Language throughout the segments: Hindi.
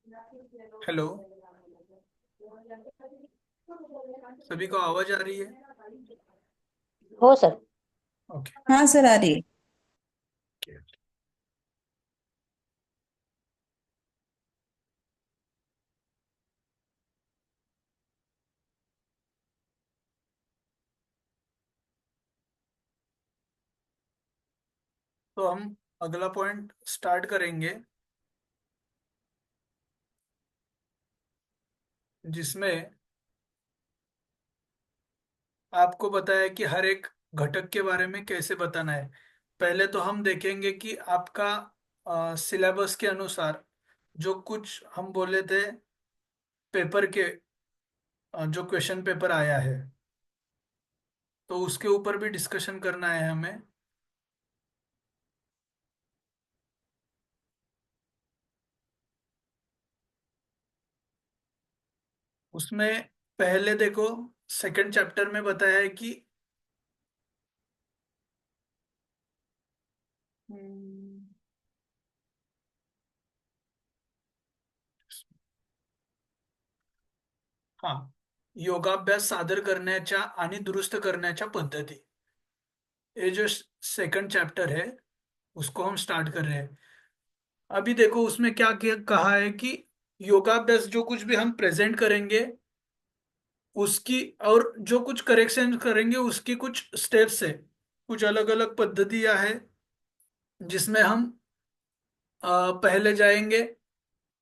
हेलो। सभी को आवाज आ रही है? हो सर। ओके। हाँ सर, आ रही है। तो हम अगला पॉइंट स्टार्ट करेंगे, जिसमें आपको बताया कि हर एक घटक के बारे में कैसे बताना है। पहले तो हम देखेंगे कि आपका सिलेबस के अनुसार जो कुछ हम बोले थे, पेपर के जो क्वेश्चन पेपर आया है, तो उसके ऊपर भी डिस्कशन करना है हमें। उसमें पहले देखो, सेकंड चैप्टर में बताया है कि हम्म, हा योगाभ्यास सादर करण्याच्या आणि दुरुस्त करण्याच्या पद्धती, ये जो सेकंड चैप्टर है, उसको हम स्टार्ट कर रहे हैं। अभी देखो उसमें क्या कहा है कि योगाभ्यास जो कुछ भी हम प्रेजेंट करेंगे उसकी, और जो कुछ करेक्शन करेंगे उसकी कुछ स्टेप्स है, कुछ अलग अलग पद्धतियां हैं, जिसमें हम पहले जाएंगे।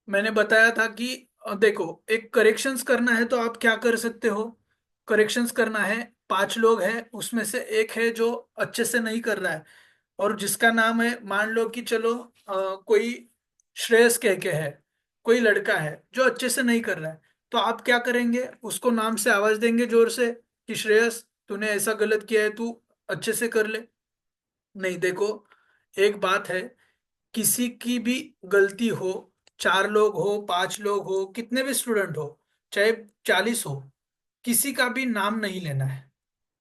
मैंने बताया था कि देखो, एक करेक्शंस करना है तो आप क्या कर सकते हो। करेक्शंस करना है, 5 लोग हैं, उसमें से एक है जो अच्छे से नहीं कर रहा है, और जिसका नाम है, मान लो कि चलो कोई श्रेयस कह के है, कोई लड़का है जो अच्छे से नहीं कर रहा है। तो आप क्या करेंगे, उसको नाम से आवाज देंगे जोर से कि श्रेयस, तूने ऐसा गलत किया है, तू अच्छे से कर ले। नहीं, देखो, एक बात है, किसी की भी गलती हो, 4 लोग हो, 5 लोग हो, कितने भी स्टूडेंट हो, चाहे 40 हो, किसी का भी नाम नहीं लेना है,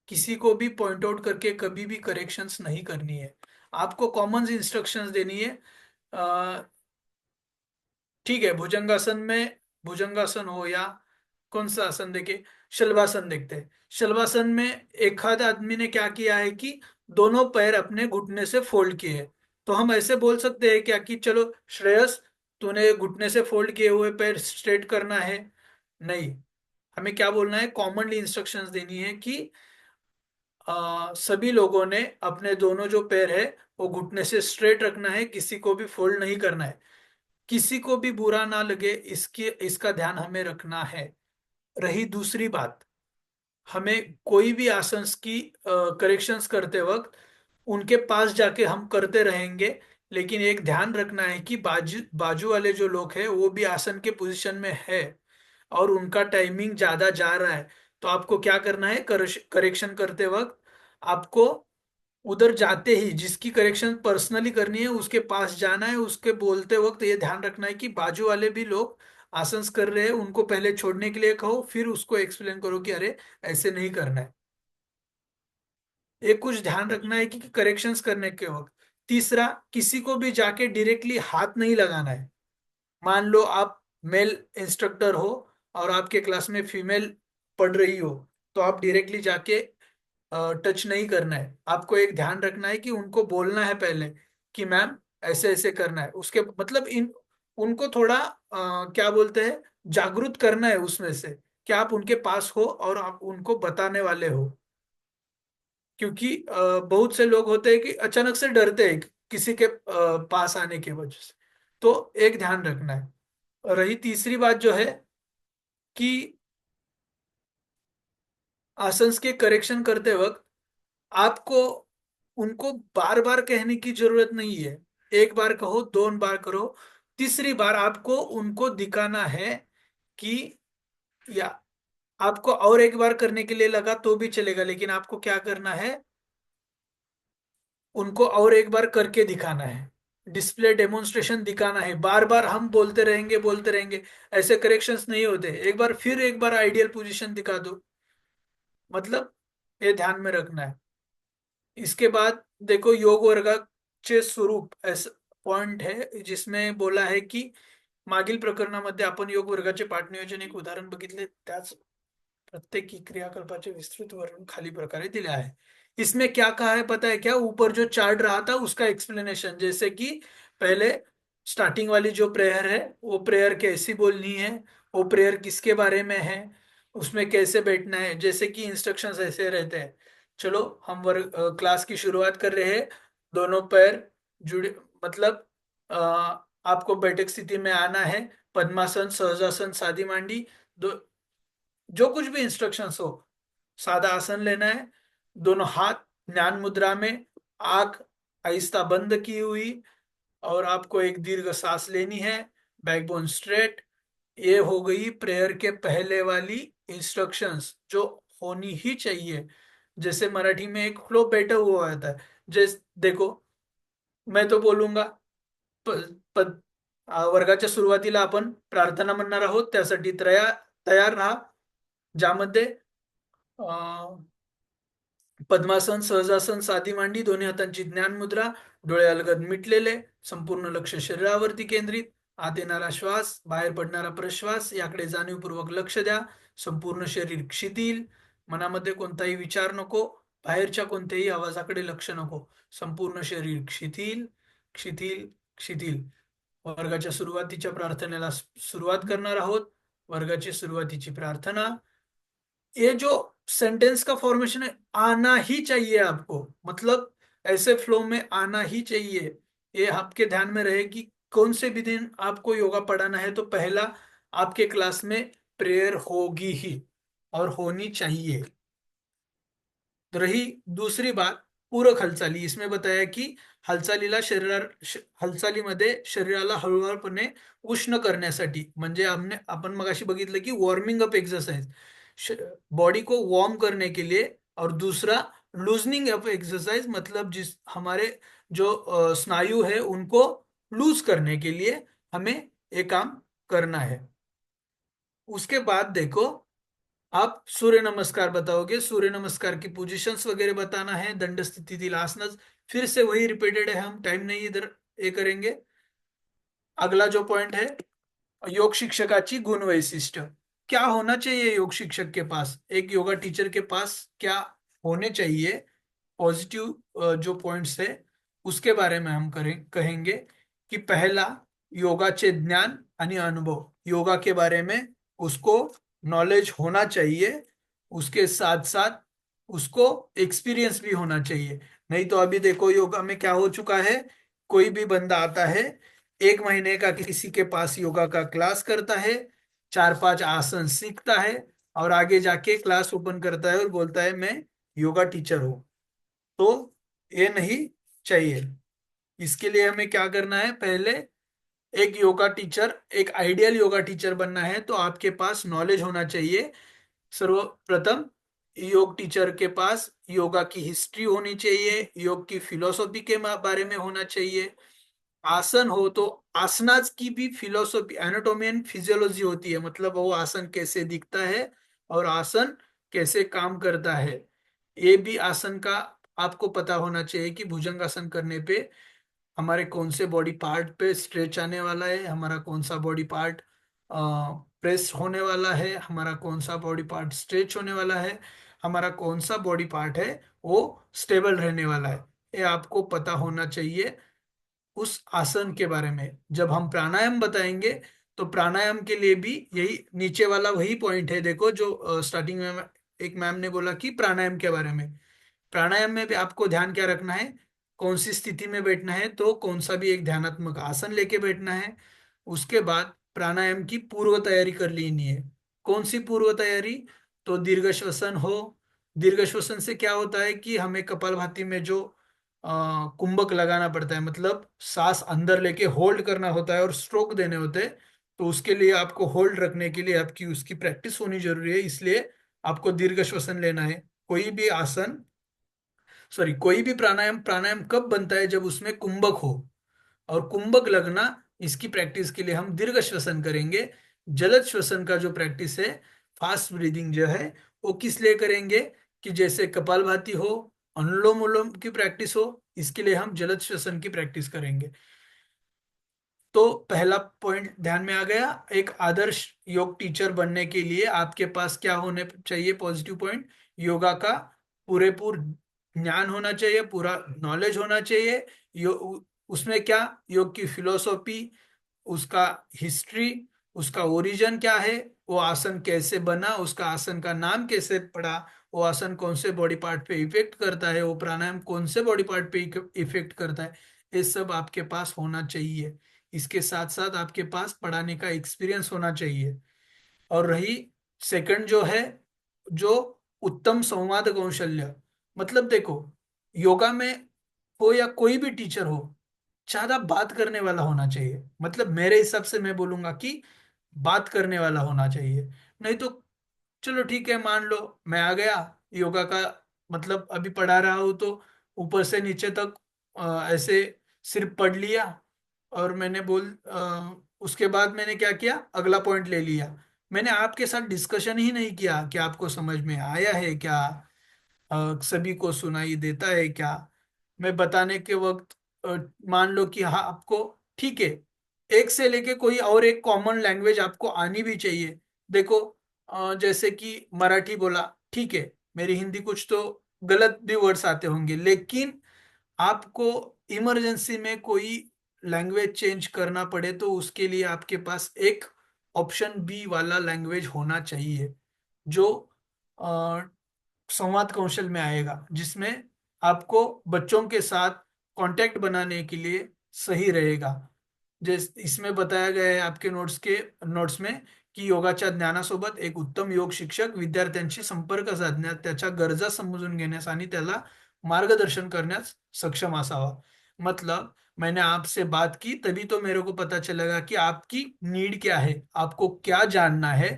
किसी को भी पॉइंट आउट करके कभी भी करेक्शंस नहीं करनी है। आपको कॉमन इंस्ट्रक्शंस देनी है। अ, ठीक है, भुजंगासन में, भुजंगासन हो या कौन सा आसन देखे, शलभासन देखते हैं। शलभासन में एक आध आदमी ने क्या किया है कि दोनों पैर अपने घुटने से फोल्ड किए हैं। तो हम ऐसे बोल सकते हैं क्या कि चलो श्रेयस, तूने घुटने से फोल्ड किए हुए पैर स्ट्रेट करना है? नहीं, हमें क्या बोलना है, कॉमनली इंस्ट्रक्शंस देनी है कि सभी लोगों ने अपने दोनों जो पैर है वो घुटने से स्ट्रेट रखना है, किसी को भी फोल्ड नहीं करना है, किसी को भी बुरा ना लगे, इसका ध्यान हमें रखना है। रही दूसरी बात, हमें कोई भी आसंस की करेक्शंस करते वक्त उनके पास जाके हम करते रहेंगे, लेकिन एक ध्यान रखना है कि बाजू बाजू वाले जो लोग हैं वो भी आसन के पोजीशन में है, और उनका टाइमिंग ज्यादा जा रहा है। तो आपको क्या करना है, करेक्शन करते वक्त आपको उधर जाते ही जिसकी करेक्शन पर्सनली करनी है उसके पास जाना है, उसके बोलते वक्त ये ध्यान रखना है कि बाजू वाले भी लोग आसंस कर रहे हैं, उनको पहले छोड़ने के लिए कहो, फिर उसको एक्सप्लेन करो कि अरे ऐसे नहीं करना है। एक कुछ ध्यान रखना है कि करेक्शंस करने के वक्त। तीसरा, किसी को भी जाके डायरेक्टली हाथ नहीं लगाना है। मान लो आप मेल इंस्ट्रक्टर हो और आपके क्लास में फीमेल पढ़ रही हो, तो आप डायरेक्टली जाके टच नहीं करना है। आपको एक ध्यान रखना है कि उनको बोलना है पहले कि मैम ऐसे ऐसे करना है, उसके मतलब इन उनको थोड़ा क्या बोलते हैं, जागरूक करना है उसमें से, कि आप उनके पास हो और आप उनको बताने वाले हो। क्योंकि बहुत से लोग होते हैं कि अचानक से डरते हैं किसी के पास आने की वजह से। तो एक ध्यान रखना है। और रही तीसरी बात जो है कि आसंस के करेक्शन करते वक्त आपको उनको बार बार कहने की जरूरत नहीं है। एक बार कहो, 2 बार करो, तीसरी बार आपको उनको दिखाना है कि, या आपको और एक बार करने के लिए लगा तो भी चलेगा, लेकिन आपको क्या करना है, उनको और एक बार करके दिखाना है, डिस्प्ले डेमोन्स्ट्रेशन दिखाना है। बार बार हम बोलते रहेंगे बोलते रहेंगे, ऐसे करेक्शंस नहीं होते। एक बार फिर एक बार आइडियल पोजीशन दिखा दो, मतलब ये ध्यान में रखना है। इसके बाद देखो, योग वर्गाचे स्वरूप ऐसा पॉइंट है जिसमें बोला है कि मागील प्रकरणामध्ये आपण योग वर्गाचे पाठ नियोजन एक उदाहरण बघितले, त्याच प्रत्येक की क्रियाकल्पाचे विस्तृत वर्णन खाली प्रकारे दिले है। इसमें क्या कहा है पता है क्या? ऊपर जो चार्ट रहा था उसका एक्सप्लेनेशन, जैसे कि पहले स्टार्टिंग वाली जो प्रेयर है वो प्रेयर कैसी बोलनी है, वो प्रेयर किसके बारे में है, उसमें कैसे बैठना है, जैसे कि इंस्ट्रक्शंस ऐसे रहते हैं। चलो हम वर्ग क्लास की शुरुआत कर रहे हैं। दोनों पैर जुड़े, मतलब अ, आपको बैठक स्थिति में आना है। पद्मासन, सहजासन, सादी मांडी, दो जो कुछ भी इंस्ट्रक्शंस हो, सादा आसन लेना है। दोनों हाथ ज्ञान मुद्रा में, आंख आहिस्ता बंद की हुई, और आपको एक दीर्घ सांस लेनी है। Backbone straight. ये हो गई प्रेयर के पहले वाली इंस्ट्रक्शंस जो होनी ही चाहिए। जैसे मराठी में एक फ्लो बैठा हुआ होता है। जैसे देखो, मैं तो बोलूंगा, प, प, वर्गाच्या सुरुवातीला आपण प्रार्थना म्हणणार आहोत, त्यासाठी तयार राहा, ज्यामध्ये पद्मासन, सहजासन, साधी मांडी, दोन्ही हातांची ज्ञान मुद्रा, डोळे अलगद मिटलेले, संपूर्ण लक्ष शरीरावरती केंद्रित, आत येणारा श्वास, बाहेर पडणारा प्रश्वास याकडे जाणीवपूर्वक लक्ष द्या, संपूर्ण शरीर शिथिल, मनामध्ये कोणताही विचार नको, बाहेरच्या कोणत्याही आवाजाकडे लक्ष नको, संपूर्ण शरीर शिथिल, शिथिल, शिथिल। वर्गाच्या सुरुवातीच्या प्रार्थनेला सुरुवात करणार आहोत। वर्गाची सुरुवातीची प्रार्थना। ये जो सेंटेंस का फॉर्मेशन है, आना ही चाहिए आपको, मतलब ऐसे फ्लो में आना ही चाहिए। ये आपके ध्यान में रहे कि कौन से भी दिन आपको योगा पढ़ाना है तो पहला आपके क्लास में प्रेयर होगी ही, और होनी चाहिए। तो रही दूसरी बात, पूरक हालचाली। इसमें बताया की हालचालीमध्ये शरीराला हळूवारपणे उष्ण करण्यासाठी, म्हणजे आपण मगाशी बघितलं की वॉर्मिंग अप एक्सरसाइज, बॉडी को वार्म करने के लिए। और दूसरा लूजनिंग अप एक्सरसाइज, मतलब जिस हमारे जो स्नायु है उनको लूज करने के लिए हमें ये काम करना है। उसके बाद देखो, आप सूर्य नमस्कार बताओगे, सूर्य नमस्कार की पोजीशंस वगैरह बताना है, दंड स्थितीतील आसनच, फिर से वही रिपीटेड है, हम टाइम नहीं इधर ये करेंगे। अगला जो पॉइंट है, योग शिक्षकाची गुण वैशिष्ट्य। क्या होना चाहिए योग शिक्षक के पास, एक योगा टीचर के पास क्या होने चाहिए, पॉजिटिव जो पॉइंट्स है उसके बारे में हम कहेंगे कि पहला, योगाचे ज्ञान आणि अनुभव, योगा के बारे में उसको नॉलेज होना चाहिए, उसके साथ साथ उसको एक्सपीरियंस भी होना चाहिए। नहीं तो अभी देखो योगा में क्या हो चुका है, कोई भी बंदा आता है, 1 महीने का किसी के पास योगा का क्लास करता है, 4-5 आसन सीखता है, और आगे जाके क्लास ओपन करता है और बोलता है मैं योगा टीचर हूं। तो ये नहीं चाहिए। इसके लिए हमें क्या करना है, पहले एक योगा टीचर, एक आइडियल योगा टीचर बनना है तो आपके पास नॉलेज होना चाहिए। सर्वप्रथम, योग टीचर के पास योगा की हिस्ट्री होनी चाहिए, योग की फिलोसॉफी के बारे में होना चाहिए। आसन हो तो आसनाज की भी फिलोसॉफी, एनाटॉमी एंड फिजियोलॉजी होती है, मतलब वो आसन कैसे दिखता है और आसन कैसे काम करता है, ये भी आसन का आपको पता होना चाहिए कि भुजंगासन करने पे हमारे कौन से बॉडी पार्ट पे स्ट्रेच आने वाला है, हमारा कौन सा बॉडी पार्ट प्रेस होने वाला है, हमारा कौन सा बॉडी पार्ट स्ट्रेच होने वाला है, हमारा कौन सा बॉडी पार्ट है वो स्टेबल रहने वाला है, ये आपको पता होना चाहिए उस आसन के बारे में। जब हम प्राणायाम बताएंगे तो प्राणायाम के लिए भी यही नीचे वाला वही पॉइंट है, देखो जो स्टार्टिंग में एक मैम ने बोला कि प्राणायाम के बारे में। प्राणायाम में भी आपको ध्यान क्या रखना है, कौन सी स्थिति में बैठना है, तो कौन सा भी एक ध्यानात्मक आसन लेके बैठना है। उसके बाद प्राणायाम की पूर्व तैयारी कर लेनी है। कौन सी पूर्व तैयारी, तो दीर्घ श्वसन हो। दीर्घ श्वसन से क्या होता है कि हमें कपालभाति में जो कुंभक लगाना पड़ता है, मतलब सांस अंदर लेके होल्ड करना होता है और स्ट्रोक देने होते हैं, तो उसके लिए आपको होल्ड रखने के लिए आपकी उसकी प्रैक्टिस होनी जरूरी है, इसलिए आपको दीर्घ श्वसन लेना है। कोई भी आसन, सॉरी, कोई भी प्राणायाम, प्राणायाम कब बनता है, जब उसमें कुंभक हो, और कुंभक लगना, इसकी प्रैक्टिस के लिए हम दीर्घ श्वसन करेंगे। जलद श्वसन का जो प्रैक्टिस है, फास्ट ब्रीदिंग जो है, वो किस लिए करेंगे कि जैसे कपालभाति हो, अनुलोम विलोम की प्रैक्टिस हो, इसके लिए हम जलद श्वसन की प्रैक्टिस करेंगे। तो पहला पॉइंट ध्यान में आ गया। एक आदर्श योग टीचर बनने के लिए आपके पास क्या होने चाहिए? पॉजिटिव पॉइंट, योगा का पूरेपूर ज्ञान होना चाहिए, पूरा नॉलेज होना चाहिए। उसमें क्या, योग की फिलोसॉफी, उसका हिस्ट्री, उसका ओरिजिन क्या है, वो आसन कैसे बना, उसका आसन का नाम कैसे पड़ा, वो आसन कौन से बॉडी पार्ट पे इफेक्ट करता है, वो प्राणायाम कौन से बॉडी पार्ट पे इफेक्ट करता है, ये सब आपके पास होना चाहिए। इसके साथ साथ आपके पास पढ़ाने का एक्सपीरियंस होना चाहिए। और रही सेकंड जो है, जो उत्तम संवाद कौशल्य, मतलब देखो, योगा में हो या कोई भी टीचर हो, ज्यादा बात करने वाला होना चाहिए। मतलब मेरे हिसाब से मैं बोलूंगा कि बात करने वाला होना चाहिए। नहीं तो चलो ठीक है, मान लो मैं आ गया योगा का, मतलब अभी पढ़ा रहा हूँ तो ऊपर से नीचे तक ऐसे सिर्फ पढ़ लिया, और मैंने उसके बाद मैंने क्या किया, अगला पॉइंट ले लिया। मैंने आपके साथ डिस्कशन ही नहीं किया कि आपको समझ में आया है क्या, सभी को सुनाई देता है क्या। मैं बताने के वक्त मान लो कि हाँ आपको, ठीक है, एक से लेके कोई और एक कॉमन लैंग्वेज आपको आनी भी चाहिए। देखो, जैसे कि मराठी बोला, ठीक है, मेरी हिंदी कुछ तो गलत भी वर्ड्स आते होंगे, लेकिन आपको इमरजेंसी में कोई लैंग्वेज चेंज करना पड़े तो उसके लिए आपके पास एक ऑप्शन बी वाला लैंग्वेज होना चाहिए, जो संवाद कौशल में आएगा, जिसमें आपको बच्चों के साथ कांटेक्ट बनाने के लिए सही रहेगा। जैसे इसमें बताया गया है आपके नोट्स में की योगाच्या ज्ञानासोबत एक उत्तम योग शिक्षक विद्यार्थ्यांशी संपर्क साधण्यात, त्याच्या गरजा समजून घेण्यास आणि त्याला मार्गदर्शन करण्यास सक्षम असावा। मतलब मैंने आपसे बात की तभी तो मेरे को पता चलेगा कि आपकी नीड क्या है, आपको क्या जानना है,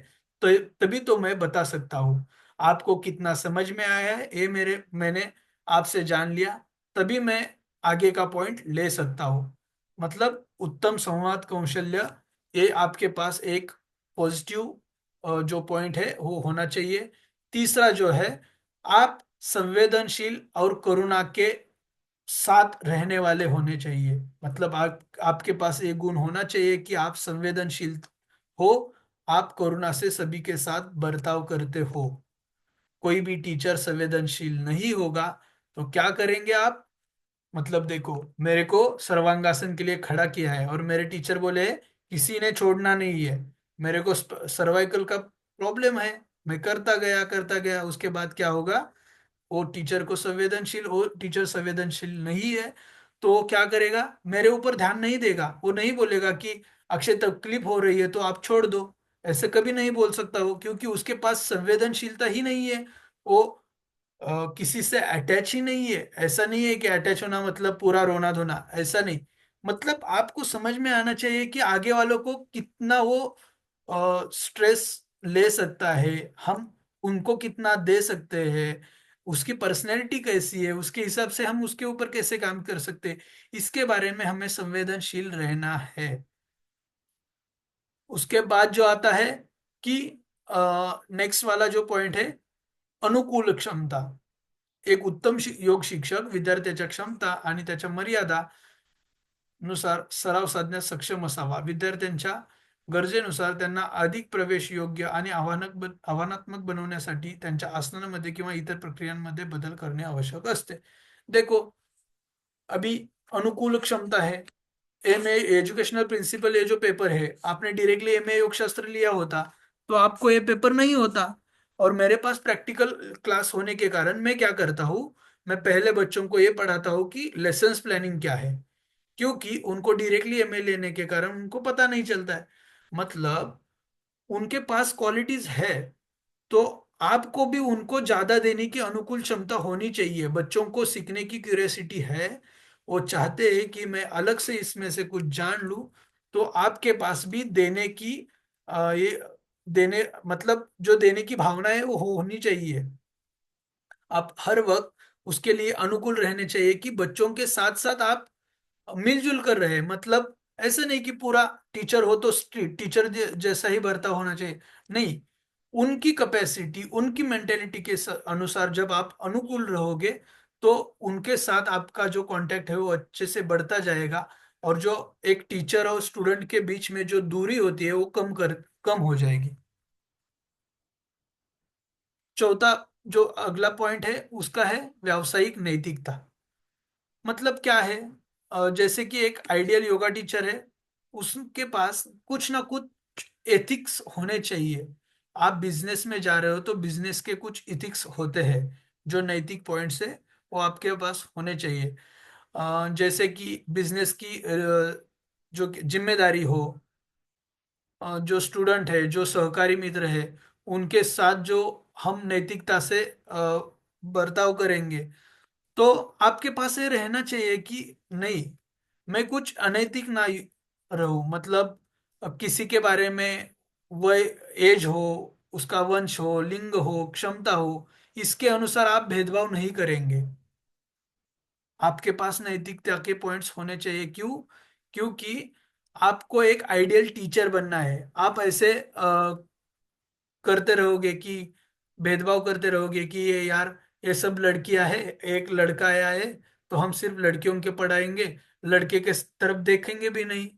तो तभी तो मैं बता सकता हूँ। आपको कितना समझ में आया है ये मैंने आपसे जान लिया, तभी मैं आगे का पॉइंट ले सकता हूँ। मतलब उत्तम संवाद कौशल्य, ये आपके पास एक पॉजिटिव जो पॉइंट है वो होना चाहिए। तीसरा जो है, आप संवेदनशील और करुणा के साथ रहने वाले होने चाहिए। मतलब आपके पास एक गुण होना चाहिए कि आप संवेदनशील हो, आप करुणा से सभी के साथ बर्ताव करते हो। कोई भी टीचर संवेदनशील नहीं होगा तो क्या करेंगे आप? मतलब देखो, मेरे को सर्वांगासन के लिए खड़ा किया है और मेरे टीचर बोले किसी ने छोड़ना नहीं है। मेरे को सर्वाइकल का प्रॉब्लम है, मैं करता गया, उसके बाद क्या होगा, वो टीचर को संवेदनशील, वो टीचर संवेदनशील नहीं है तो वो क्या करेगा, मेरे ऊपर ध्यान नहीं देगा। वो नहीं बोलेगा कि अक्षय तकलीफ हो रही है तो आप छोड़ दो, ऐसे कभी नहीं बोल सकता वो, क्योंकि उसके पास संवेदनशीलता ही नहीं है। वो किसी से अटैच ही नहीं है। ऐसा नहीं है कि अटैच होना मतलब पूरा रोना धोना, ऐसा नहीं। मतलब आपको समझ में आना चाहिए कि आगे वालों को कितना वो स्ट्रेस ले सकता है, हम उनको कितना दे सकते हैं, उसकी पर्सनैलिटी कैसी है, उसके हिसाब से हम उसके ऊपर कैसे काम कर सकते हैं, इसके बारे में हमें संवेदनशील रहना है। उसके बाद जो आता है कि नेक्स्ट वाला जो पॉइंट है, अनुकूल क्षमता। एक उत्तम योग शिक्षक विद्यार्थ्याच्या क्षमता आणि त्याच्या मर्यादा नुसार सराव साधण्यास सक्षम असावा। विद्यार्थ्यांच्या गरजेनुसार त्यांना अधिक प्रवेश योग्य आणि आव्हानात्मक बनवण्यासाठी त्यांच्या आसनांमध्ये किंवा इतर प्रक्रियांमध्ये बदल करणे आवश्यक असते। देखो, अभी अनुकूल क्षमता है, एमए एजुकेशनल प्रिंसिपल, ये जो पेपर है, आपने डायरेक्टली एमए योग शास्त्र लिया होता तो आपको ये पेपर नहीं होता। और मेरे पास प्रैक्टिकल क्लास होने के कारण मैं क्या करता हूँ, मैं पहले बच्चों को ये पढ़ाता हूँ कि लेसन्स प्लानिंग क्या है, क्योंकि उनको डायरेक्टली एमए लेने के कारण उनको पता नहीं चलता है। मतलब उनके पास क्वालिटीज है, तो आपको भी उनको ज्यादा देने की अनुकूल क्षमता होनी चाहिए। बच्चों को सीखने की क्यूरियोसिटी है, वो चाहते हैं कि मैं अलग से इसमें से कुछ जान लूं, तो आपके पास भी देने की ये देने मतलब जो देने की भावना है वो होनी चाहिए। आप हर वक्त उसके लिए अनुकूल रहने चाहिए कि बच्चों के साथ साथ आप मिलजुल कर रहे हैं। मतलब ऐसे नहीं कि पूरा टीचर हो तो स्ट्रिक्ट टीचर जैसा ही बर्ताव होना चाहिए, नहीं। उनकी कैपेसिटी, उनकी मेंटेलिटी के अनुसार जब आप अनुकूल रहोगे तो उनके साथ आपका जो कांटेक्ट है वो अच्छे से बढ़ता जाएगा। और जो एक टीचर और स्टूडेंट के बीच में जो दूरी होती है वो कम हो जाएगी। चौथा जो अगला पॉइंट है उसका है व्यावसायिक नैतिकता। मतलब क्या है? जैसे कि एक आइडियल योगा टीचर है, उसके पास कुछ ना कुछ एथिक्स होने चाहिए। आप बिजनेस में जा रहे हो तो बिजनेस के कुछ एथिक्स होते हैं, जो नैतिक पॉइंट्स है वो आपके पास होने चाहिए। जैसे कि बिजनेस की जो जिम्मेदारी हो, जो स्टूडेंट है, जो सहकारी मित्र है, उनके साथ जो हम नैतिकता से बर्ताव करेंगे, तो आपके पास ये रहना चाहिए कि नहीं, मैं कुछ अनैतिक ना रहूं। मतलब अब किसी के बारे में, वह एज हो, उसका वंश हो, लिंग हो, क्षमता हो, इसके अनुसार आप भेदभाव नहीं करेंगे। आपके पास नैतिकता के पॉइंट्स होने चाहिए। क्यों? क्योंकि आपको एक आइडियल टीचर बनना है। आप ऐसे करते रहोगे कि भेदभाव करते रहोगे कि ये यार, ये सब लड़कियां है, एक लड़का आया है, तो हम सिर्फ लड़कियों के पढ़ाएंगे, लड़के के तरफ देखेंगे भी नहीं,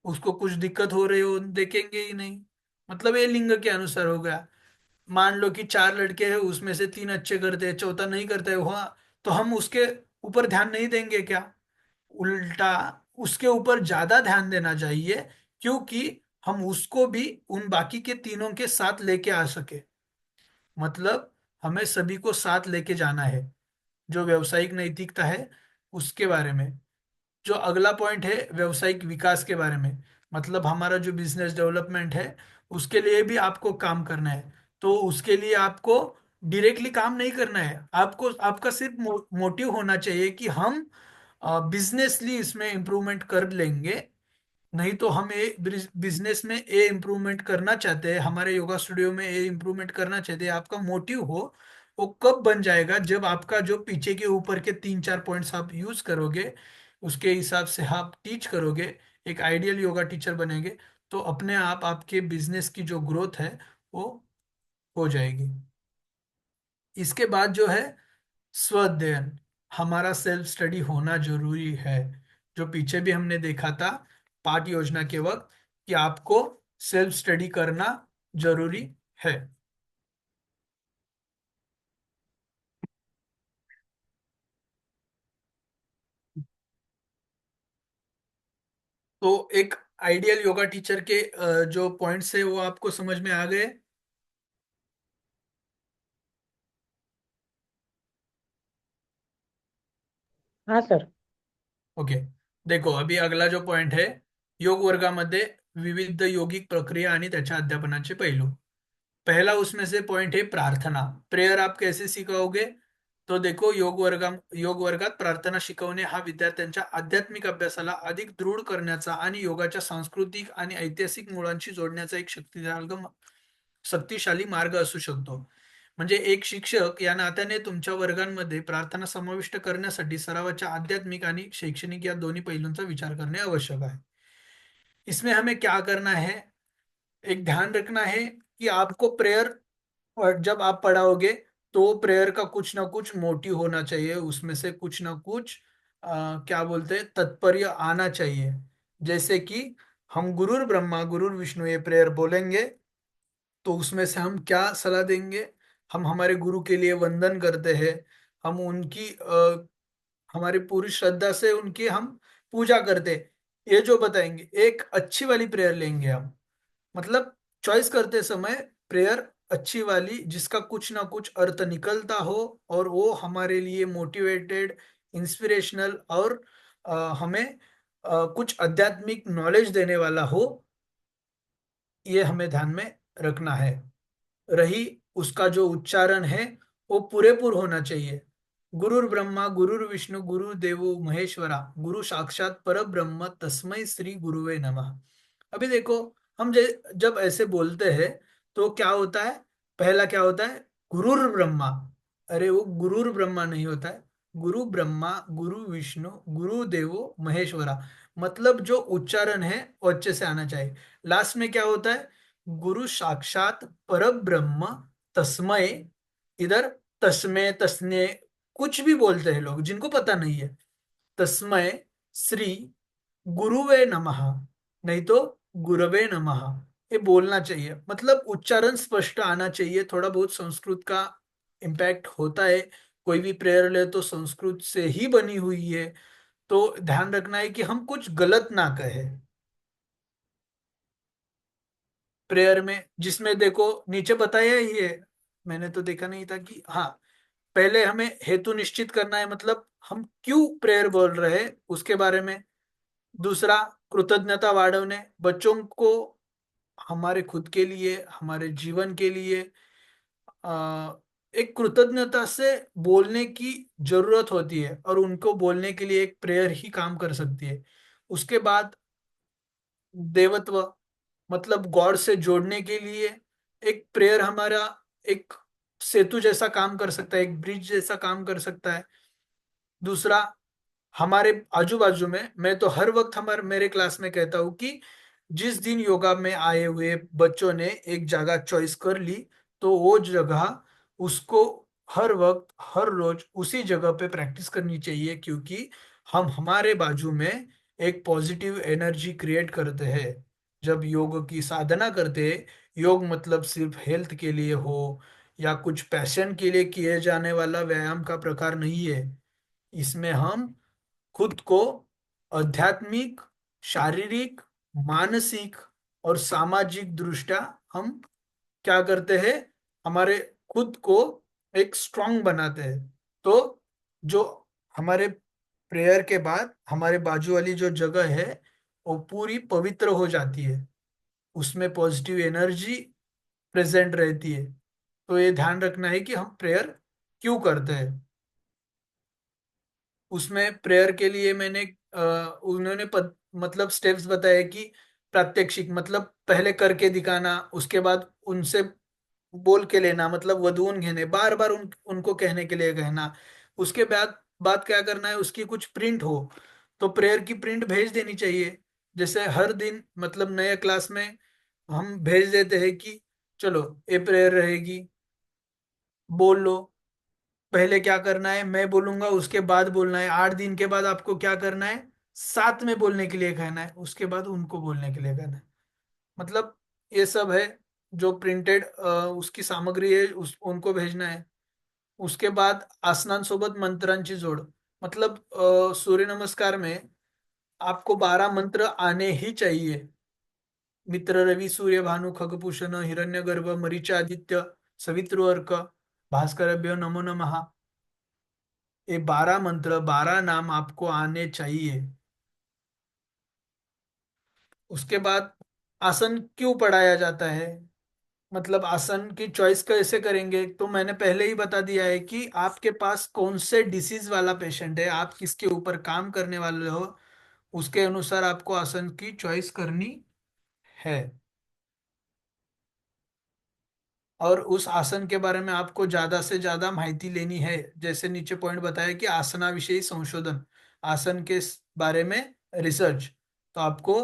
उसको कुछ दिक्कत हो रही हो देखेंगे ही नहीं। मतलब ये लिंग के अनुसार हो गया। मान लो कि चार लड़के हैं, उसमें से तीन अच्छे करते हैं, चौथा नहीं करते है, हुआ तो हम उसके ऊपर ध्यान नहीं देंगे क्या? उल्टा उसके ऊपर ज्यादा ध्यान देना चाहिए, क्योंकि हम उसको भी उन बाकी के तीनों के साथ लेके आ सके। मतलब हमें सभी को साथ लेके जाना है। जो व्यावसायिक नैतिकता है उसके बारे में। जो अगला पॉइंट है व्यावसायिक विकास के बारे में, मतलब हमारा जो बिजनेस डेवलपमेंट है, उसके लिए भी आपको काम करना है। तो उसके लिए आपको डायरेक्टली काम नहीं करना है, आपको आपका सिर्फ मोटिव होना चाहिए कि हम बिजनेसली इसमें इम्प्रूवमेंट कर लेंगे। नहीं तो हम ए बिजनेस में ए इम्प्रूवमेंट करना चाहते हैं, हमारे योगा स्टूडियो में ए इम्प्रूवमेंट करना चाहते हैं, आपका मोटिव हो। वो कब बन जाएगा? जब आपका जो पीछे के ऊपर के तीन चार पॉइंट्स आप यूज करोगे, उसके हिसाब से आप टीच करोगे, एक आइडियल योगा टीचर बनेंगे, तो अपने आप आपके बिजनेस की जो ग्रोथ है वो हो जाएगी। इसके बाद जो है स्व अध्ययन, हमारा सेल्फ स्टडी होना जरूरी है। जो पीछे भी हमने देखा था पाठ योजना के वक्त, कि आपको सेल्फ स्टडी करना जरूरी है। तो एक आइडियल योगा टीचर के जो पॉइंट्स है वो आपको समझ में आ गए? हाँ सर। ओके। देखो अभी अगला जो पॉइंट है, योग वर्गामध्ये विविध योगिक प्रक्रिया आणि त्याच्या अध्यापनाचे पैलू। पहला उसमें से पॉइंट है प्रार्थना। प्रेयर आप कैसे शिकवोगे? तो देखो योग वर्गात प्रार्थना शिकवणे हा विद्यार्थ्यांच्या आध्यात्मिक अभ्यासाला अधिक दृढ करण्याचा आणि योगाच्या सांस्कृतिक आणि ऐतिहासिक मुळांशी जोडण्याचा एक शक्तिशाली मार्ग असू शकतो। म्हणजे एक शिक्षक या नात्याने तुमच्या वर्गांमध्ये प्रार्थना समाविष्ट करण्यासाठी सरावाच्या आध्यात्मिक आणि शैक्षणिक या दोन्ही पैलूंचा विचार करणे आवश्यक आहे। इसमें हमें क्या करना है? एक ध्यान रखना है कि आपको प्रेयर, और जब आप पढ़ाओगे तो प्रेयर का कुछ ना कुछ मोटिव होना चाहिए, उसमें से कुछ ना कुछ क्या बोलते हैं, तात्पर्य आना चाहिए। जैसे कि हम गुरुर ब्रह्मा गुरुर विष्णु ये प्रेयर बोलेंगे, तो उसमें से हम क्या सलाह देंगे? हम हमारे गुरु के लिए वंदन करते हैं, हम उनकी हमारी पूरी श्रद्धा से उनकी हम पूजा करते हैं, ये जो बताएंगे। एक अच्छी वाली प्रेयर लेंगे हम, मतलब चॉइस करते समय प्रेयर अच्छी वाली, जिसका कुछ ना कुछ अर्थ निकलता हो, और वो हमारे लिए मोटिवेटेड, इंस्पिरेशनल, और हमें कुछ आध्यात्मिक नॉलेज देने वाला हो, ये हमें ध्यान में रखना है। रही उसका जो उच्चारण है, वो पूरेपूर होना चाहिए। गुरुर ब्रह्मा गुरुर विष्णु गुरु देवो महेश्वरा गुरु साक्षात पर ब्रह्म तस्मै श्री गुरुवे नमः। अभी देखो, हम जब ऐसे बोलते हैं तो क्या होता है? पहला क्या होता है? गुरुर ब्रह्मा। अरे वो गुरुर ब्रह्मा नहीं होता है, गुरु ब्रह्मा गुरु विष्णु गुरु देवो महेश्वरा। मतलब जो उच्चारण है वो अच्छे से आना चाहिए। लास्ट में क्या होता है? गुरु साक्षात पर ब्रह्म तस्मय, इधर तस्मे तस्ने कुछ भी बोलते हैं लोग जिनको पता नहीं है। तस्मय श्री गुरुवे नमः, नहीं तो गुरवे नमः, ये बोलना चाहिए। मतलब उच्चारण स्पष्ट आना चाहिए। थोड़ा बहुत संस्कृत का इम्पैक्ट होता है, कोई भी प्रेयर ले तो संस्कृत से ही बनी हुई है, तो ध्यान रखना है कि हम कुछ गलत ना कहें प्रेयर में। जिसमें देखो नीचे बताया ही है, मैंने तो देखा नहीं था कि हाँ, पहले हमें हेतु निश्चित करना है, मतलब हम क्यों प्रेयर बोल रहे हैं उसके बारे में। दूसरा, कृतज्ञता वाढ़वने, बच्चों को हमारे खुद के लिए, हमारे जीवन के लिए एक कृतज्ञता से बोलने की जरूरत होती है, और उनको बोलने के लिए एक प्रेयर ही काम कर सकती है। उसके बाद देवत्व, मतलब गॉड से जोड़ने के लिए एक प्रेयर हमारा एक सेतु जैसा काम कर सकता है, एक ब्रिज जैसा काम कर सकता है। दूसरा, हमारे आजू बाजू में, मैं तो हर वक्त हमारे मेरे क्लास में कहता हूँ कि जिस दिन योगा में आए हुए बच्चों ने एक जगह चॉइस कर ली, तो वो जगह उसको हर वक्त हर रोज उसी जगह पे प्रैक्टिस करनी चाहिए, क्योंकि हम हमारे बाजू में एक पॉजिटिव एनर्जी क्रिएट करते हैं जब योग की साधना करते हैं। योग मतलब सिर्फ हेल्थ के लिए हो या कुछ पैशन के लिए किए जाने वाला व्यायाम का प्रकार नहीं है। इसमें हम खुद को आध्यात्मिक, शारीरिक, मानसिक और सामाजिक दृष्टया हम क्या करते हैं, हमारे खुद को एक स्ट्रांग बनाते हैं। तो जो हमारे प्रेयर के बाद हमारे बाजू वाली जो जगह है वो पूरी पवित्र हो जाती है, उसमें पॉजिटिव एनर्जी प्रेजेंट रहती है। तो ये ध्यान रखना है कि हम प्रेयर क्यों करते हैं। उसमें प्रेयर के लिए मैंने उन्होंने मतलब स्टेप्स बताए कि प्रात्यक्षिक मतलब पहले करके दिखाना, उसके बाद उनसे बोल के लेना, मतलब वधून घेने, बार बार उनको कहने के लिए कहना। उसके बाद बात क्या करना है, उसकी कुछ प्रिंट हो तो प्रेयर की प्रिंट भेज देनी चाहिए। जैसे हर दिन मतलब नए क्लास में हम भेज देते हैं कि चलो ये प्रेयर रहेगी, बोल लो। पहले क्या करना है, मैं बोलूंगा उसके बाद बोलना है। 8 दिन के बाद आपको क्या करना है, साथ में बोलने के लिए कहना है, उसके बाद उनको बोलने के लिए कहना है। मतलब ये सब है जो प्रिंटेड उसकी सामग्री है, उनको भेजना है। उसके बाद आसनांसोबत मंत्रांची जोड, मतलब सूर्य नमस्कार में आपको 12 मंत्र आने ही चाहिए। मित्र रवि सूर्य भानु खगभूषण हिरण्यगर्भ मरीच आदित्य सवितृ अर्क भास्करभ्यो नमो नमः, ये 12 मंत्र, 12 नाम आपको आने चाहिए। उसके बाद आसन क्यों पढ़ाया जाता है, मतलब आसन की चॉइस कैसे करेंगे, तो मैंने पहले ही बता दिया है कि आपके पास कौन से डिसीज वाला पेशेंट है, आप किसके ऊपर काम करने वाले हो, उसके अनुसार आपको आसन की चॉइस करनी है। और उस आसन के बारे में आपको ज्यादा से ज्यादा माहिती लेनी है। जैसे नीचे पॉइंट बताया कि आसना विषयी संशोधन, आसन के बारे में रिसर्च। तो आपको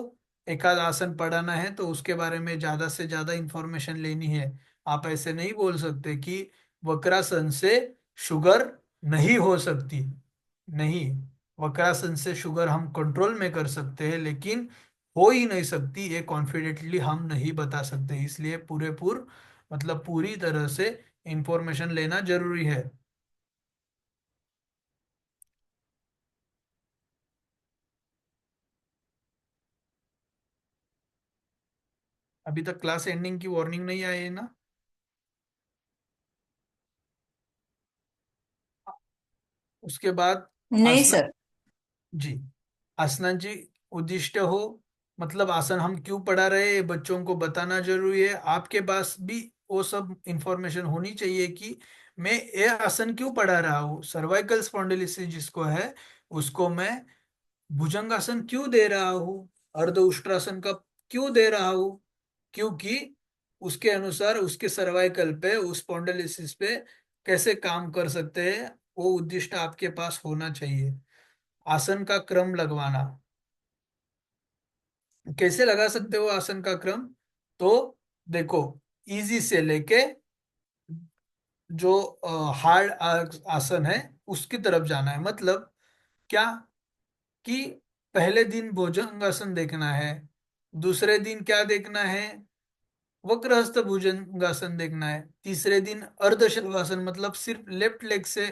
एकाध आसन पढ़ाना है तो उसके बारे में ज्यादा से ज्यादा इंफॉर्मेशन लेनी है। आप ऐसे नहीं बोल सकते कि वक्रासन से शुगर नहीं हो सकती। नहीं, वक्रासन से शुगर हम कंट्रोल में कर सकते हैं, लेकिन हो ही नहीं सकती ये कॉन्फिडेंटली हम नहीं बता सकते। इसलिए पूरे मतलब पूरी तरह से इंफॉर्मेशन लेना जरूरी है। अभी तक क्लास एंडिंग की वार्निंग नहीं आई है ना? उसके बाद नहीं आसना, सर। जी, आसना जी उद्दिष्ट हो, मतलब आसन हम क्यों पढ़ा रहे हैं बच्चों को बताना जरूरी है। आपके पास भी वो सब इंफॉर्मेशन होनी चाहिए कि मैं ये आसन क्यों पढ़ा रहा हूँ। सर्वाइकल स्पॉन्डिलोसिस जिसको है उसको मैं भुजंगासन क्यों दे रहा हूँ, अर्ध उष्ट्रासन का क्यों दे रहा हूँ, क्योंकि उसके अनुसार उसके सर्वाइकल पे, उस स्पॉन्डिलोसिस पे कैसे काम कर सकते हैं, वो उद्दिष्ट आपके पास होना चाहिए। आसन का क्रम लगवाना, कैसे लगा सकते हो आसन का क्रम, तो देखो, इजी से लेके जो हार्ड आसन है उसकी तरफ जाना है। मतलब क्या कि पहले दिन भुजंगासन देखना है, दूसरे दिन क्या देखना है, वक्रहस्त भुजंगासन देखना है, तीसरे दिन अर्ध शलभासन मतलब सिर्फ लेफ्ट लेग से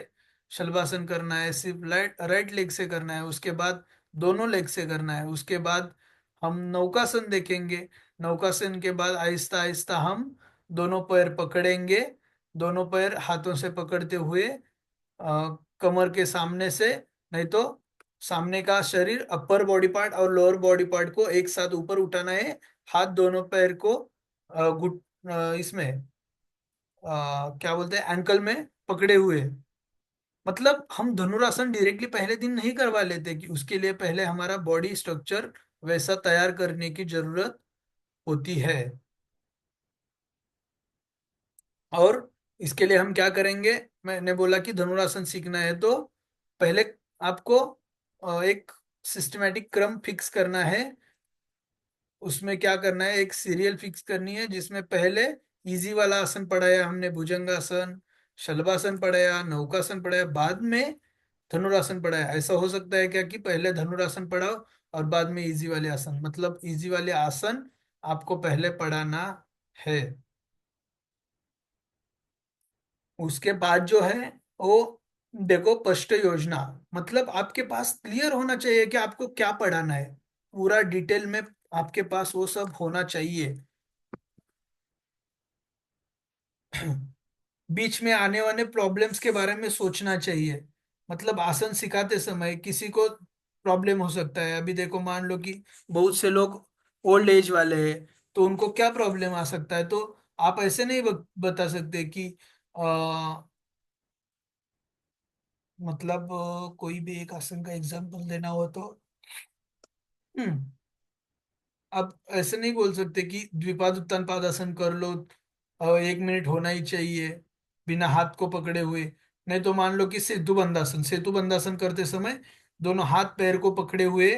शलभासन करना है, सिर्फ राइट लेग से करना है, उसके बाद दोनों लेग से करना है। उसके बाद हम नौकासन देखेंगे। नौकासन के बाद आहिस्ता आहिस्ता हम दोनों पैर पकड़ेंगे, दोनों पैर हाथों से पकड़ते हुए कमर के सामने से, नहीं तो सामने का शरीर, अपर बॉडी पार्ट और लोअर बॉडी पार्ट को एक साथ ऊपर उठाना है। हाथ दोनों पैर को इसमें क्या बोलते हैं, एंकल में पकड़े हुए। मतलब हम धनुरासन डायरेक्टली पहले दिन नहीं करवा लेते, कि उसके लिए पहले हमारा बॉडी स्ट्रक्चर वैसा तैयार करने की जरूरत होती है। और इसके लिए हम क्या करेंगे, मैंने बोला कि धनुरासन सीखना है तो पहले आपको एक सिस्टमेटिक क्रम फिक्स करना है। उसमें क्या करना है, एक सीरियल फिक्स करनी है जिसमें पहले इजी वाला आसन पढ़ाया हमने, भुजंगासन, शलभासन पढ़ाया, नौकासन पढ़ाया, बाद में धनुरासन पढ़ाया। ऐसा हो सकता है क्या कि पहले धनुरासन पढ़ाओ और बाद में इजी वाले आसन, मतलब इजी वाले आसन आपको पहले पढ़ाना है। उसके बाद जो है वो, देखो स्पष्ट योजना, मतलब आपके पास क्लियर होना चाहिए कि आपको क्या पढ़ाना है, पूरा डिटेल में आपके पास वो सब होना चाहिए। बीच में आने वाले प्रॉब्लम्स के बारे में सोचना चाहिए। मतलब आसन सिखाते समय किसी को प्रॉब्लम हो सकता है, अभी देखो मान लो कि बहुत से लोग ओल्ड एज वाले हैं, तो उनको क्या प्रॉब्लम आ सकता है, तो आप ऐसे नहीं बता सकते कि मतलब कोई भी एक आसन का एग्जांपल देना हो तो आप ऐसे नहीं बोल सकते कि द्विपाद उत्तान पादासन कर लो, 1 मिनट होना ही चाहिए बिना हाथ को पकड़े हुए। नहीं तो मान लो कि सेतु बंधासन, सेतु बंधासन करते समय दोनों हाथ पैर को पकड़े हुए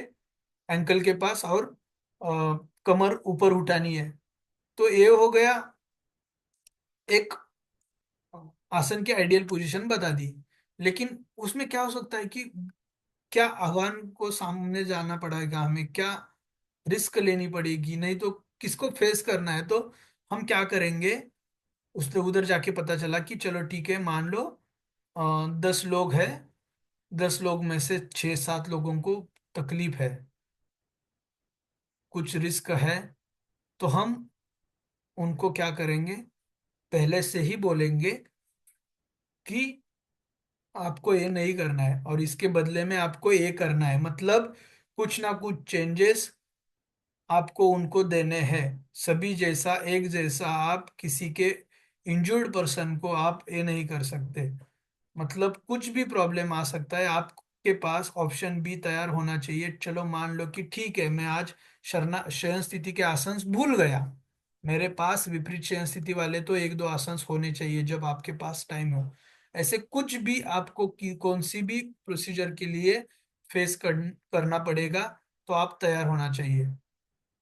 एंकल के पास, और कमर ऊपर उठानी है। तो ये हो गया एक आसन की आइडियल पोजीशन बता दी। लेकिन उसमें क्या हो सकता है कि क्या आह्वान को सामने जाना पड़ेगा, हमें क्या रिस्क लेनी पड़ेगी, नहीं तो किसको फेस करना है, तो हम क्या करेंगे। उसने उधर जाके पता चला कि चलो ठीक है, मान लो 10 लोग हैं, 10 लोग में से 6-7 लोगों को तकलीफ है, कुछ रिस्क है, तो हम उनको क्या करेंगे, पहले से ही बोलेंगे कि आपको ये नहीं करना है और इसके बदले में आपको ये करना है। मतलब कुछ ना कुछ चेंजेस आपको उनको देने हैं। सभी जैसा एक जैसा आप किसी के इंजर्ड पर्सन को आप ये नहीं कर सकते। मतलब कुछ भी प्रॉब्लम आ सकता है, आपके पास ऑप्शन बी तैयार होना चाहिए। चलो मान लो कि ठीक है, मैं आज शरना शयन स्थिति के आसन भूल गया, मेरे पास विपरीत शयन स्थिति वाले तो 1-2 आसन होने चाहिए जब आपके पास टाइम हो। ऐसे कुछ भी आपको कौन सी भी प्रोसीजर के लिए फेस करना पड़ेगा, तो आप तैयार होना चाहिए।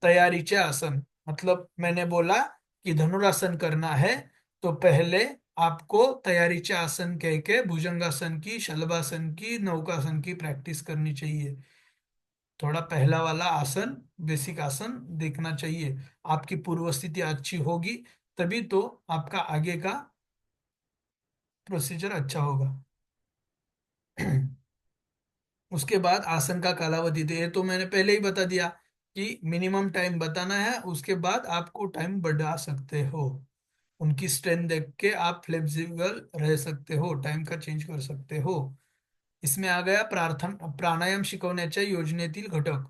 तैयारीचे आसन, मतलब मैंने बोला कि धनुरासन करना है तो पहले आपको तैयारीचे आसन कह के भुजंगासन की, शलभासन की, नौकासन की प्रैक्टिस करनी चाहिए। थोड़ा पहला वाला आसन, बेसिक आसन देखना चाहिए। आपकी पूर्व स्थिति अच्छी होगी तभी तो आपका आगे का प्रोसीजर अच्छा होगा। उसके बाद आसन का कालावधि, तो ये तो मैंने पहले ही बता दिया कि मिनिमम टाइम बताना है, उसके बाद आपको टाइम बढ़ा सकते हो। उनकी स्ट्रेंथ देख के आप फ्लेक्सिबल रह सकते हो, टाइम का चेंज कर सकते हो। इसमें आ गया प्राणायाम शिकवण्याच्या योजनेतील घटक।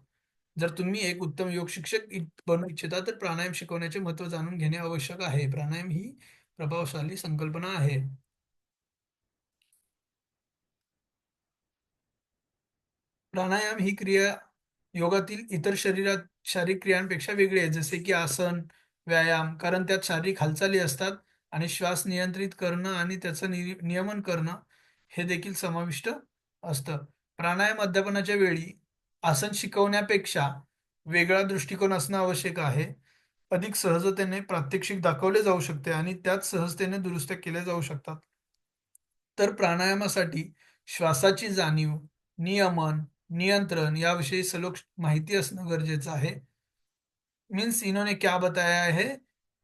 जर तुम्ही एक उत्तम योग शिक्षक बनू इच्छिता तर प्राणायाम शिकवण्याचे महत्त्व जाणून घेणे आवश्यक आहे। प्राणायाम ही प्रभावशाली संकल्पना आहे। प्राणायाम ही क्रिया योगातील इतर शारीरिक क्रियांपेक्षा वेगळी आहे, जसे की आसन, व्यायाम, कारण त्यात शारीरिक हालचाली असतात आणि श्वास नियंत्रित करणं आणि त्याचं नियमन करणं हे देखील समाविष्ट असतं। प्राणायाम अध्यापनाच्या वेळी आसन शिकवण्यापेक्षा वेगळा दृष्टिकोन असणं आवश्यक आहे। अधिक सहजतेने प्रात्यक्षिक दाखवले जाऊ शकते आणि त्यात सहजतेने दुरुस्त केले जाऊ शकतात। तर प्राणायामासाठी श्वासाची जाणीव, नियमन, नियंत्रण याविषयी सलोख माहिती असणं गरजेचं आहे. मीन्स इन्होंने क्या बताया है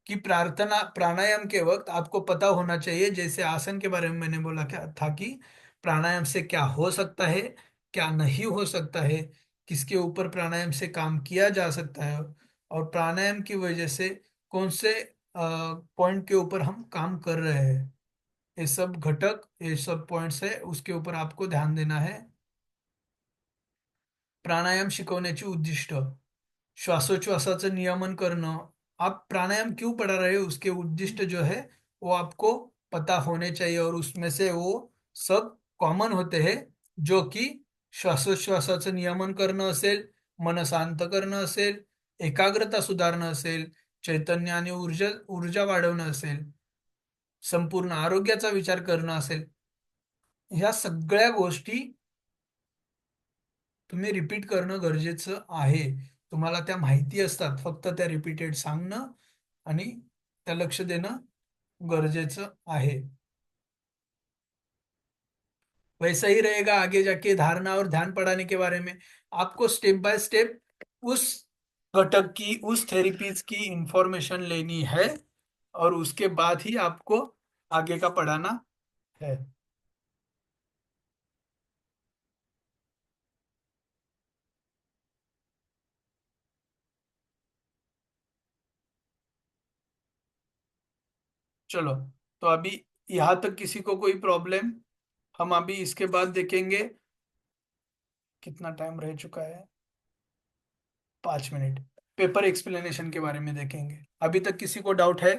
कि प्रार्थना प्राणायाम के वक्त आपको पता होना चाहिए, जैसे आसन के बारे में मैंने बोला क्या था कि प्राणायाम से क्या हो सकता है, क्या नहीं हो सकता है, किसके ऊपर प्राणायाम से काम किया जा सकता है, और प्राणायाम की वजह से कौन से पॉइंट के ऊपर हम काम कर रहे हैं। ये सब घटक, ये सब पॉइंट्स है, उसके ऊपर आपको ध्यान देना है. प्राणायाम शिकवण्याची उद्दिष्ट, श्वासोच्छवासाचं नियमन करणं. आप प्राणायाम क्यों पढ़ा रहे हो, उसके उद्दिष्ट जो है वो आपको पता होने चाहिए, और उसमें से वो सब कॉमन होते हैं, जो कि श्वासोच्छवासाचं नियमन करणं असेल, मन शांत करणं असेल, एकाग्रता सुधारणं असेल, चैतन्य आणि ऊर्जा ऊर्जा वाढवणं असेल, संपूर्ण आरोग्याचा विचार करणं असेल. ह्या सगळ्या गोष्टी तुम्ही रिपीट करणं गरजेचं आहे. तुम्हाला त्या माहिती असतात, फक्त त्या रिपीटेड सांगणं आणि त्या लक्ष देणं गरजेचं आहे. वैसा ही रहेगा आगे जाके धारणा और ध्यान पढ़ाने के बारे में. आपको स्टेप बाय स्टेप उस घटक की, उस थेरेपीज की इंफॉर्मेशन लेनी है, और उसके बाद ही आपको आगे का पढ़ाना है. चलो, तो अभी यहाँ तक किसी को कोई प्रॉब्लम? हम अभी इसके बाद देखेंगे. कितना टाइम रह चुका है? 5 मिनट. पेपर एक्सप्लेनेशन के बारे में देखेंगे. अभी तक किसी को डाउट है?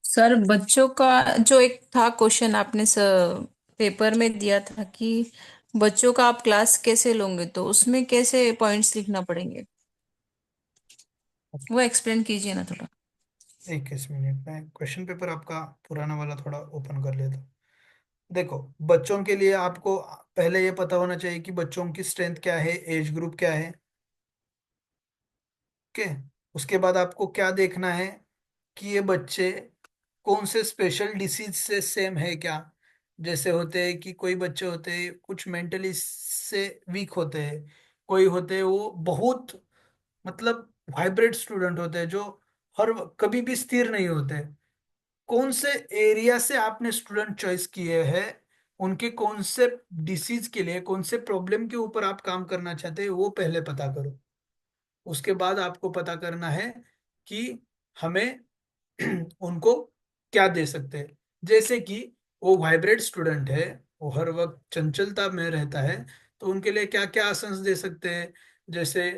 सर बच्चों का जो एक था क्वेश्चन आपने पेपर में दिया था कि बच्चों का आप क्लास कैसे लोगे, तो उसमें कैसे पॉइंट्स लिखना पड़ेंगे, वो एक्सप्लेन कीजिए ना थोड़ा। एक इस मिनट में क्वेश्चन पेपर आपका पुराना वाला थोड़ा ओपन कर लेता हूँ. देखो, बच्चों के लिए आपको पहले ये पता होना चाहिए कि बच्चों की स्ट्रेंथ क्या है, एज ग्रुप क्या है. ओके. उसके बाद आपको क्या देखना है कि ये बच्चे कौन से स्पेशल डिसीज से सेम है क्या. जैसे होते हैं कि कोई बच्चे होते हैं कुछ मेंटली से वीक होते हैं, कोई होते हैं वो बहुत, मतलब वाइब्रेट स्टूडेंट होते हैं जो कभी भी स्थिर नहीं होते. कौन से एरिया से आपने स्टूडेंट चॉइस किए हैं, उनके कौन से डिसीज के लिए, कौन से प्रॉब्लम के ऊपर आप काम करना चाहते हैं, वो पहले पता करो. उसके बाद आपको पता करना है कि हमें उनको क्या दे सकते हैं. जैसे कि वो वाइब्रेट स्टूडेंट है, वो हर वक्त चंचलता में रहता है, तो उनके लिए क्या क्या आसन दे सकते हैं. जैसे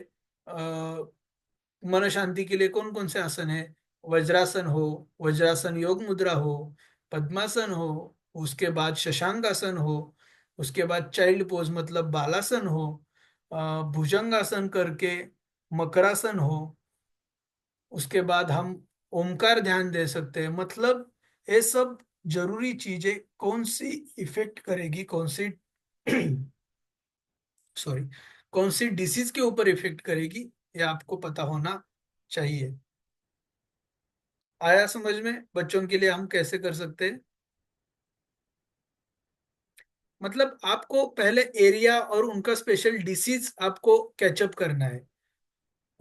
मन शांति के लिए कौन कौन से आसन है. वज्रासन हो, वज्रासन योग मुद्रा हो, पद्मासन हो, उसके बाद शशांक आसन हो, उसके बाद चाइल्ड पोज मतलब बालासन हो, भुजंगासन करके मकरासन हो. उसके बाद हम ओमकार ध्यान दे सकते हैं. मतलब ये सब जरूरी चीजें कौन सी इफेक्ट करेगी, कौन सी सॉरी, कौन सी डिसीज के ऊपर इफेक्ट करेगी, ये आपको पता होना चाहिए. आया समझ में बच्चों के लिए हम कैसे कर सकते हैं. मतलब आपको पहले एरिया और उनका स्पेशल डिसीज आपको कैचअप करना है.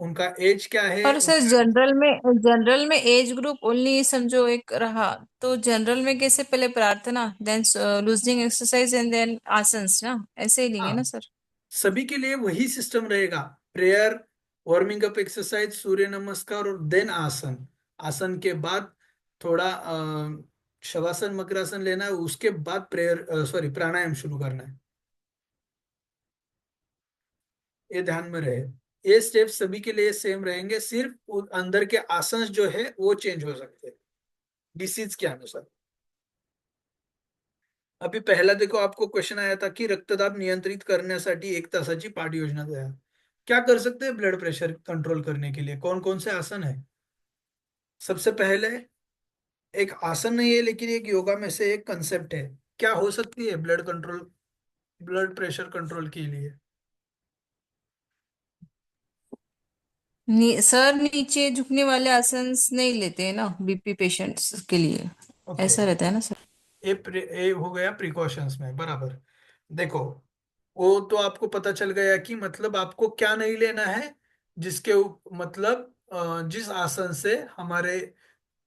उनका एज क्या है, और सर जनरल में एज ग्रुप ओनली समझो एक रहा, तो जनरल में कैसे पहले प्रार्थना, then loosening exercise and then आसन्स ना, ऐसे ही लेंगे ना हाँ, सर। सभी के लिए वही सिस्टम रहेगा. प्रेयर, वार्मिंग अप एक्सरसाइज, सूर्य नमस्कार और देन आसन. आसन के बाद थोड़ा शवासन मकरासन लेना है, उसके बाद प्रेयर, सॉरी, प्राणायाम शुरू करना है. ये ध्यान में रहे. ये स्टेप सभी के लिए सेम रहेंगे, सिर्फ अंदर के आसन जो है वो चेंज हो सकते हैं डिसीज के अनुसार. अभी पहला देखो, आपको क्वेश्चन आया था की रक्तदाब नियंत्रित करण्यासाठी 1 तासाची पाठ योजना द्या. क्या कर सकते हैं ब्लड प्रेशर कंट्रोल करने के लिए, कौन कौन से आसन है. सबसे पहले, एक आसन नहीं है लेकिन एक योगा में से एक कंसेप्ट है. क्या हो सकती है blood control, blood pressure control के लिए. सर नीचे झुकने वाले आसन नहीं लेते हैं ना बीपी पेशेंट्स के लिए, ओके. ऐसा रहता है ना सर। ये हो गया प्रिकॉशंस में, बराबर। देखो, वो तो आपको पता चल गया कि मतलब आपको क्या नहीं लेना है, मतलब जिस आसन से हमारे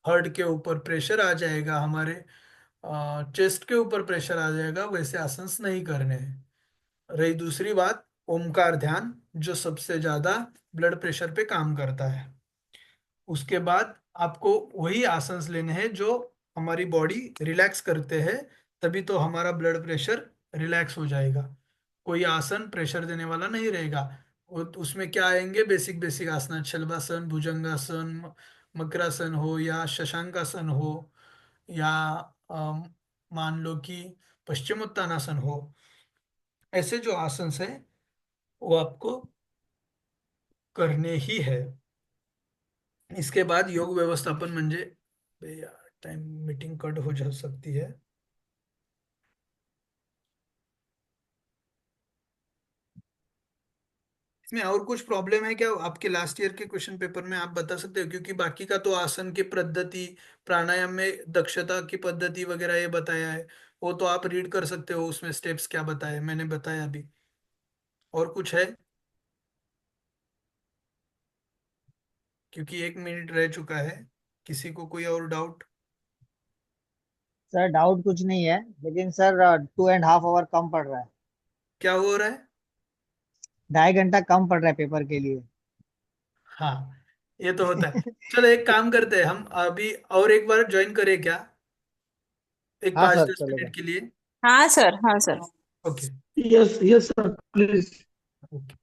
हार्ट के ऊपर प्रेशर आ जाएगा, हमारे चेस्ट के ऊपर प्रेशर आ जाएगा, वैसे आसंस नहीं करने हैं। रही दूसरी बात, ओमकार ध्यान, जो सबसे ज्यादा ब्लड प्रेशर पे काम करता है। उसके बाद आपको वही आसंस लेने हैं जो हमारी बॉडी रिलैक्स करते हैं, तभी तो हमारा ब्लड प्रेशर रिलैक्स हो जाएगा। कोई आसन प्रेशर देने वाला नहीं रहेगा। उसमें क्या आएंगे, बेसिक बेसिक आसन, शलभासन, भुजंगासन, मकरासन हो या शशांकासन हो, या अम, मान लो कि पश्चिमोत्तानासन हो। ऐसे जो आसन है वो आपको करने ही है। इसके बाद योग व्यवस्थापन म्हणजे, बे यार टाइम, मीटिंग कट हो जा सकती है। इसमें और कुछ प्रॉब्लम है क्या आपके लास्ट ईयर के क्वेश्चन पेपर में, आप बता सकते हो? क्योंकि बाकी का तो आसन की पद्धति, प्राणायाम में दक्षता की पद्धति वगैरह ये बताया है, वो तो आप रीड कर सकते हो, उसमें स्टेप्स क्या बताए मैंने बताया अभी। और कुछ है? क्योंकि 1 मिनट रह चुका है। किसी को कोई और डाउट? सर डाउट कुछ नहीं है, लेकिन सर 2.5 आवर कम पड़ रहा है। क्या हो रहा है? 2.5 घंटा कम पड़ रहा है पेपर के लिए। हाँ, ये तो होता है। चलो एक काम करते हैं, हम अभी और एक बार ज्वाइन करें क्या, एक हाँ पाँच सर दस चलेगा। मिनट के लिए? हाँ सर, हाँ sir. Okay. Yes, yes, sir. Please. Okay.